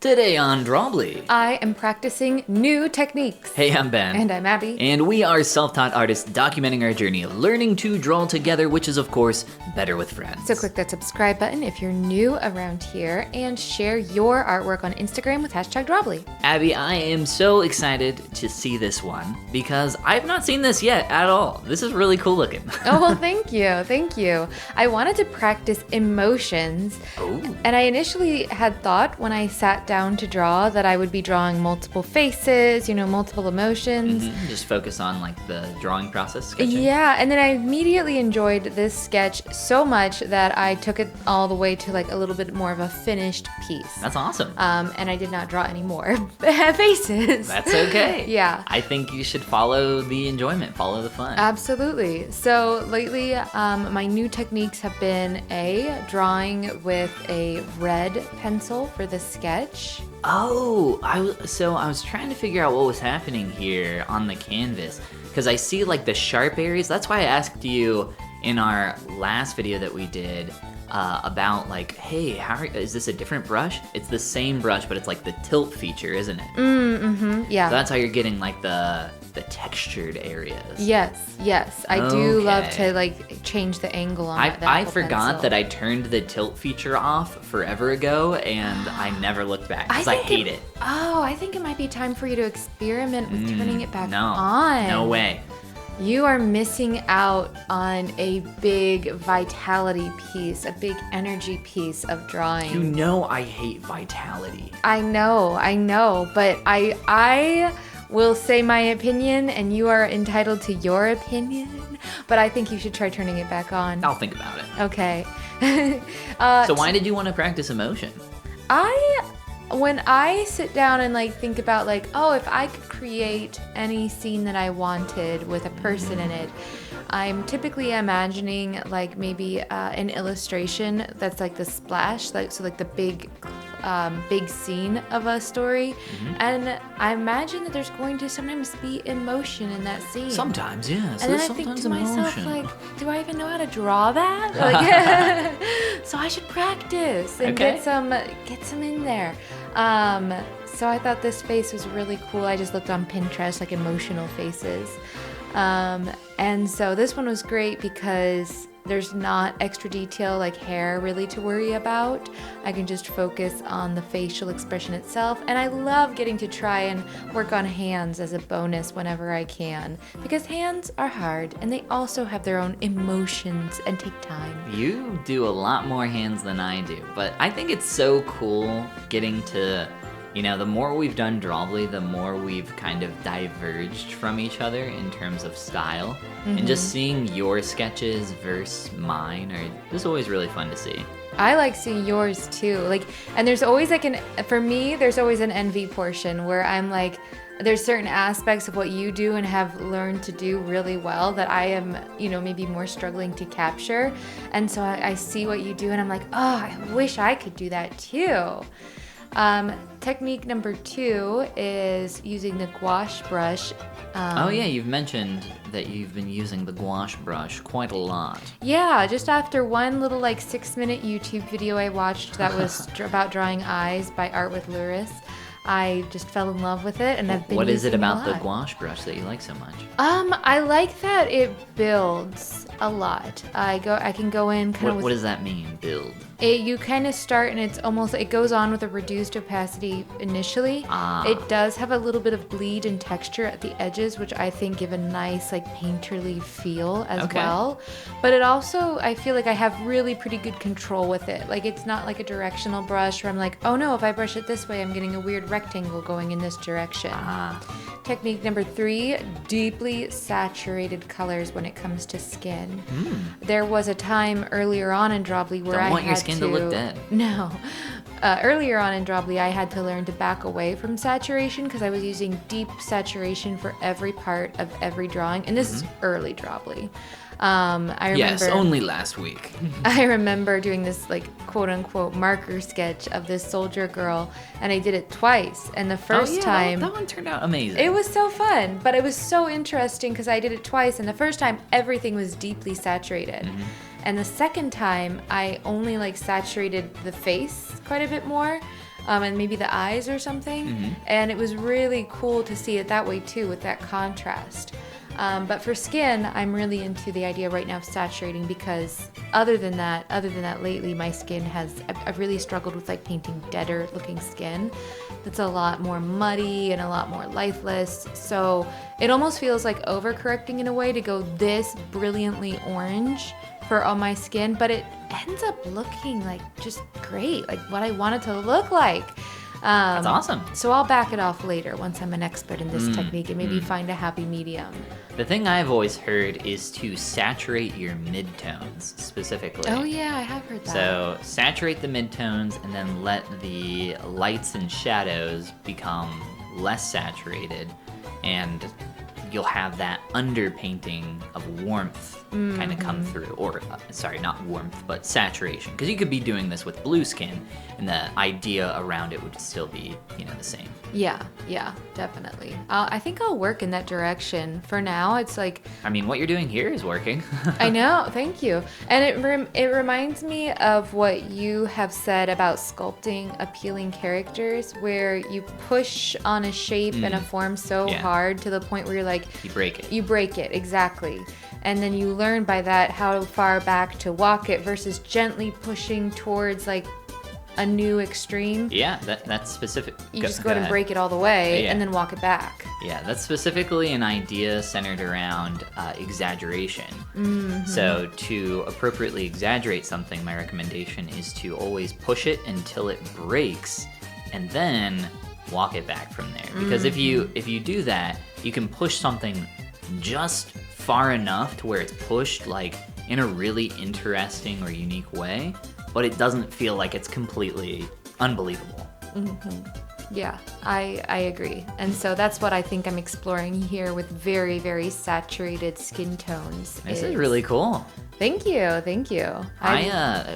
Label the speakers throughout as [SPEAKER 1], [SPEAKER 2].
[SPEAKER 1] Today on Drawbli.
[SPEAKER 2] I am practicing new techniques.
[SPEAKER 1] Hey, I'm Ben.
[SPEAKER 2] And I'm Abby.
[SPEAKER 1] And we are self-taught artists documenting our journey of learning to draw together, which is, of course, better with friends.
[SPEAKER 2] So click that subscribe button if you're new around here and share your artwork on Instagram with #Drawbli.
[SPEAKER 1] Abby, I am so excited to see this one because I've not seen this yet at all. This is really cool looking.
[SPEAKER 2] Oh, well, thank you. Thank you. I wanted to practice emotions.
[SPEAKER 1] Oh.
[SPEAKER 2] And I initially had thought when I sat down to draw that I would be drawing multiple faces, multiple emotions.
[SPEAKER 1] Mm-hmm. Just focus on like the drawing process, sketching.
[SPEAKER 2] Yeah, and then I immediately enjoyed this sketch so much that I took it all the way to like a little bit more of a finished piece.
[SPEAKER 1] That's awesome.
[SPEAKER 2] And I did not draw any more faces.
[SPEAKER 1] That's okay.
[SPEAKER 2] Yeah.
[SPEAKER 1] I think you should follow the enjoyment, follow the fun.
[SPEAKER 2] Absolutely. So lately, my new techniques have been drawing with a red pencil for the sketch.
[SPEAKER 1] Oh, I was trying to figure out what was happening here on the canvas because I see like the sharp areas. That's why I asked you in our last video that we did about like, hey, is this a different brush? It's the same brush, but it's like the tilt feature, isn't it?
[SPEAKER 2] Yeah.
[SPEAKER 1] So that's how you're getting like the textured areas.
[SPEAKER 2] Yes. I do love to like change the angle on that
[SPEAKER 1] I forgot
[SPEAKER 2] pencil.
[SPEAKER 1] that I turned the tilt feature off forever ago, and I never looked back because I hate it.
[SPEAKER 2] Oh, I think it might be time for you to experiment with turning it back
[SPEAKER 1] No,
[SPEAKER 2] on.
[SPEAKER 1] no way.
[SPEAKER 2] You are missing out on a big vitality piece, a big energy piece of drawing.
[SPEAKER 1] You know I hate vitality.
[SPEAKER 2] I know, but I will say my opinion, and you are entitled to your opinion, but I think you should try turning it back on.
[SPEAKER 1] I'll think about it.
[SPEAKER 2] Okay.
[SPEAKER 1] So why did you want to practice emotion?
[SPEAKER 2] When I sit down and like think about like, oh, if I could create any scene that I wanted with a person in it, I'm typically imagining like maybe an illustration that's like the splash, like the big scene of a story, and I imagine that there's going to sometimes be emotion in that scene.
[SPEAKER 1] Sometimes, yes.
[SPEAKER 2] And then I think to myself, like, do I even know how to draw that? Like, so I should practice and get some in there. So I thought this face was really cool. I just looked on Pinterest, like emotional faces. And so this one was great because there's not extra detail like hair really to worry about. I can just focus on the facial expression itself. And I love getting to try and work on hands as a bonus whenever I can, because hands are hard and they also have their own emotions and take time.
[SPEAKER 1] You do a lot more hands than I do, but I think it's so cool getting to, the more we've done Drawbli, the more we've kind of diverged from each other in terms of style. And just seeing your sketches versus mine are just always really fun to see.
[SPEAKER 2] I like seeing yours too. And there's always for me, there's always an envy portion where I'm like, there's certain aspects of what you do and have learned to do really well that I am, maybe more struggling to capture. And so I see what you do and I'm like, oh, I wish I could do that too. Technique number 2 is using the gouache brush.
[SPEAKER 1] You've mentioned that you've been using the gouache brush quite a lot.
[SPEAKER 2] Yeah, just after one little 6-minute YouTube video I watched that was about drawing eyes by Art with Luris, I just fell in love with it and I've been
[SPEAKER 1] What is it
[SPEAKER 2] using
[SPEAKER 1] about
[SPEAKER 2] a
[SPEAKER 1] the
[SPEAKER 2] lot.
[SPEAKER 1] gouache brush that you like so much?
[SPEAKER 2] I like that it builds a lot. I can go in kind of
[SPEAKER 1] What does that mean, build?
[SPEAKER 2] You kind of start and it goes on with a reduced opacity initially. It does have a little bit of bleed and texture at the edges, which I think give a nice painterly feel as well. But it also, I feel like I have really pretty good control with it. It's not like a directional brush where I'm like, oh no, if I brush it this way, I'm getting a weird rectangle going in this direction. Technique number 3, deeply saturated colors when it comes to skin. There was a time earlier on in Drawbli where I had
[SPEAKER 1] skin to look dead.
[SPEAKER 2] No. Earlier on in Drawbli, I had to learn to back away from saturation because I was using deep saturation for every part of every drawing. And this is early Drawbli. I remember.
[SPEAKER 1] Yes, only last week.
[SPEAKER 2] I remember doing this quote unquote marker sketch of this soldier girl, and I did it twice. And the first time,
[SPEAKER 1] that one turned out amazing.
[SPEAKER 2] it was so fun, but it was so interesting because I did it twice. And the first time, everything was deeply saturated. And the second time, I only saturated the face quite a bit more. and maybe the eyes or something. And it was really cool to see it that way too, with that contrast. But for skin, I'm really into the idea right now of saturating, because other than that, lately my skin I've really struggled with like painting deader looking skin. It's a lot more muddy and a lot more lifeless. So it almost feels like overcorrecting in a way to go this brilliantly orange for all my skin, but it ends up looking like just great, like what I want it to look like.
[SPEAKER 1] That's awesome.
[SPEAKER 2] So I'll back it off later once I'm an expert in this technique and maybe find a happy medium.
[SPEAKER 1] The thing I've always heard is to saturate your midtones specifically.
[SPEAKER 2] Oh yeah, I have heard that.
[SPEAKER 1] So saturate the midtones and then let the lights and shadows become less saturated, and you'll have that underpainting of warmth kind of come through. Or, sorry, not warmth, but saturation. Because you could be doing this with blue skin, and the idea around it would still be, the same.
[SPEAKER 2] Yeah, definitely. I think I'll work in that direction. For now, it's like...
[SPEAKER 1] I mean, what you're doing here is working.
[SPEAKER 2] I know, thank you. And it reminds me of what you have said about sculpting appealing characters, where you push on a shape and a form so hard to the point where you're like...
[SPEAKER 1] You break it.
[SPEAKER 2] You break it, exactly. And then you learn by that how far back to walk it versus gently pushing towards like a new extreme.
[SPEAKER 1] Yeah, that's specific.
[SPEAKER 2] You just go ahead and break it all the way and then walk it back.
[SPEAKER 1] Yeah, that's specifically an idea centered around exaggeration. So to appropriately exaggerate something, my recommendation is to always push it until it breaks and then walk it back from there. Because if you do that, you can push something just far enough to where it's pushed like in a really interesting or unique way, but it doesn't feel like it's completely unbelievable.
[SPEAKER 2] Yeah, I agree. And so that's what I think I'm exploring here with very, very saturated skin tones.
[SPEAKER 1] This is really cool.
[SPEAKER 2] Thank you.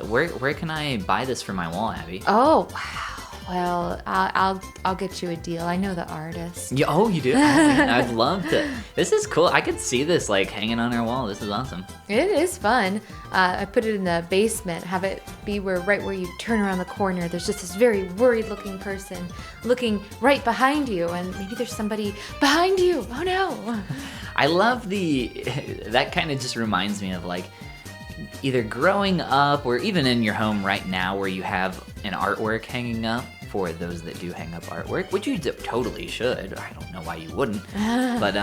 [SPEAKER 1] Where can I buy this for my wall, Abby?
[SPEAKER 2] Oh, wow. Well, I'll get you a deal. I know the artist.
[SPEAKER 1] Yeah, oh, you do? Oh, man, I'd love to. This is cool. I could see this like hanging on our wall. This is awesome.
[SPEAKER 2] It is fun. I put it in the basement. Have it be right where you turn around the corner, there's just this very worried-looking person looking right behind you, and maybe there's somebody behind you. Oh no!
[SPEAKER 1] I love that kind of just reminds me of like either growing up or even in your home right now where you have an artwork hanging up. For those that do hang up artwork, which you totally should. I don't know why you wouldn't. But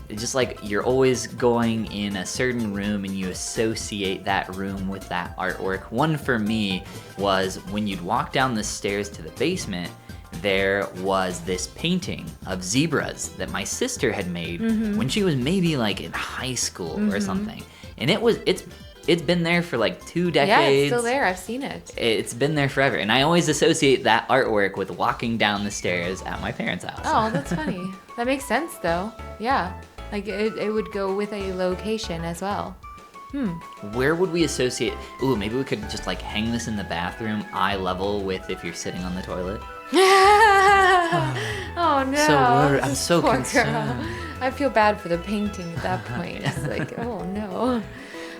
[SPEAKER 1] it's just like you're always going in a certain room and you associate that room with that artwork. One for me was when you'd walk down the stairs to the basement, there was this painting of zebras that my sister had made when she was maybe like in high school or something. And it's been there for like 2 decades.
[SPEAKER 2] Yeah, it's still there. I've seen it.
[SPEAKER 1] It's been there forever. And I always associate that artwork with walking down the stairs at my parents' house.
[SPEAKER 2] Oh, that's funny. That makes sense, though. Yeah. Like, it would go with a location as well.
[SPEAKER 1] Where would we associate... Ooh, maybe we could just, like, hang this in the bathroom eye level with if you're sitting on the toilet.
[SPEAKER 2] Oh, no.
[SPEAKER 1] So worried. I'm so concerned.
[SPEAKER 2] Girl. I feel bad for the painting at that point. It's like, oh, no.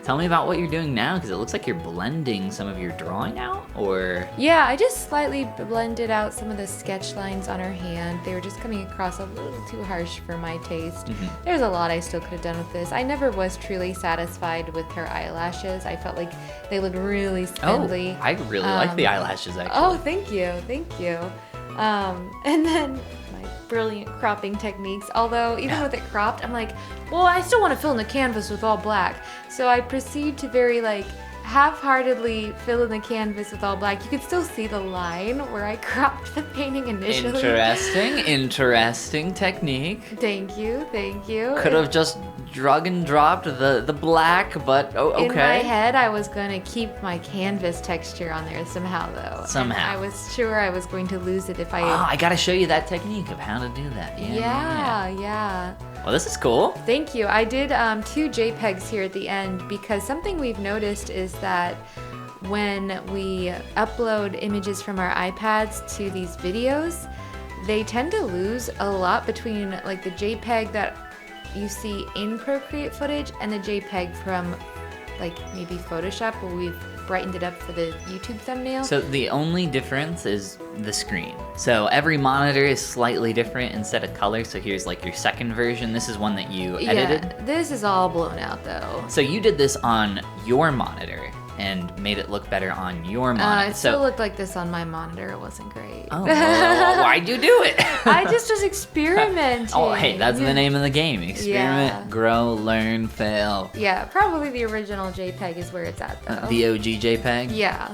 [SPEAKER 1] Tell me about what you're doing now, because it looks like you're blending some of your drawing out, or...
[SPEAKER 2] Yeah, I just slightly blended out some of the sketch lines on her hand. They were just coming across a little too harsh for my taste. There's a lot I still could have done with this. I never was truly satisfied with her eyelashes. I felt like they looked really spindly.
[SPEAKER 1] Oh, I really like the eyelashes, actually.
[SPEAKER 2] Oh, thank you. And then... brilliant cropping techniques, although even with it cropped, I'm like, well, I still want to fill in the canvas with all black. So I proceed to very like half-heartedly fill in the canvas with all black. You could still see the line where I cropped the painting initially.
[SPEAKER 1] Interesting technique.
[SPEAKER 2] Thank you.
[SPEAKER 1] Could have just drag and dropped the black, but okay.
[SPEAKER 2] In my head, I was going to keep my canvas texture on there somehow, though.
[SPEAKER 1] Somehow.
[SPEAKER 2] And I was sure I was going to lose it if I...
[SPEAKER 1] I gotta show you that technique of how to do that.
[SPEAKER 2] Yeah.
[SPEAKER 1] Well, this is cool.
[SPEAKER 2] Thank you. I did 2 JPEGs here at the end because something we've noticed is that when we upload images from our iPads to these videos, they tend to lose a lot between like the JPEG that you see in Procreate footage and the JPEG from like maybe Photoshop where we've brightened it up for the YouTube thumbnail.
[SPEAKER 1] So the only difference is the screen. So every monitor is slightly different instead of color. So here's like your second version. This is one that you edited.
[SPEAKER 2] Yeah, this is all blown out though.
[SPEAKER 1] So you did this on your monitor and made it look better on your monitor.
[SPEAKER 2] It still looked like this on my monitor. It wasn't great.
[SPEAKER 1] Oh, well, why'd you do it?
[SPEAKER 2] I just was experimenting.
[SPEAKER 1] Oh, hey, that's the name of the game. Experiment, grow, learn, fail.
[SPEAKER 2] Yeah, probably the original JPEG is where it's at, though.
[SPEAKER 1] The OG JPEG?
[SPEAKER 2] Yeah.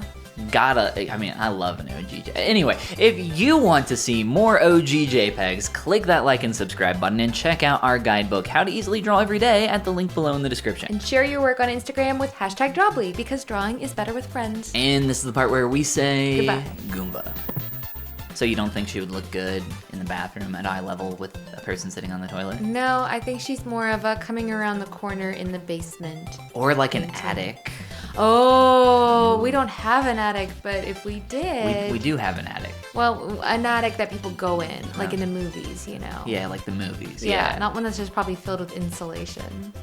[SPEAKER 1] I love an OG JPEG. Anyway, if you want to see more OG JPEGs, click that like and subscribe button and check out our guidebook, How to Easily Draw Every Day, at the link below in the description.
[SPEAKER 2] And share your work on Instagram with #Drawbli, because drawing is better with friends.
[SPEAKER 1] And this is the part where we say
[SPEAKER 2] goodbye.
[SPEAKER 1] Goomba. So you don't think she would look good in the bathroom at eye level with a person sitting on the toilet?
[SPEAKER 2] No, I think she's more of a coming around the corner in the basement.
[SPEAKER 1] Or like an attic.
[SPEAKER 2] Oh, we don't have an attic, but if we did...
[SPEAKER 1] We do have an attic.
[SPEAKER 2] Well, an attic that people go in, like in the movies, you know?
[SPEAKER 1] Yeah, like the movies.
[SPEAKER 2] Yeah, not one that's just probably filled with insulation.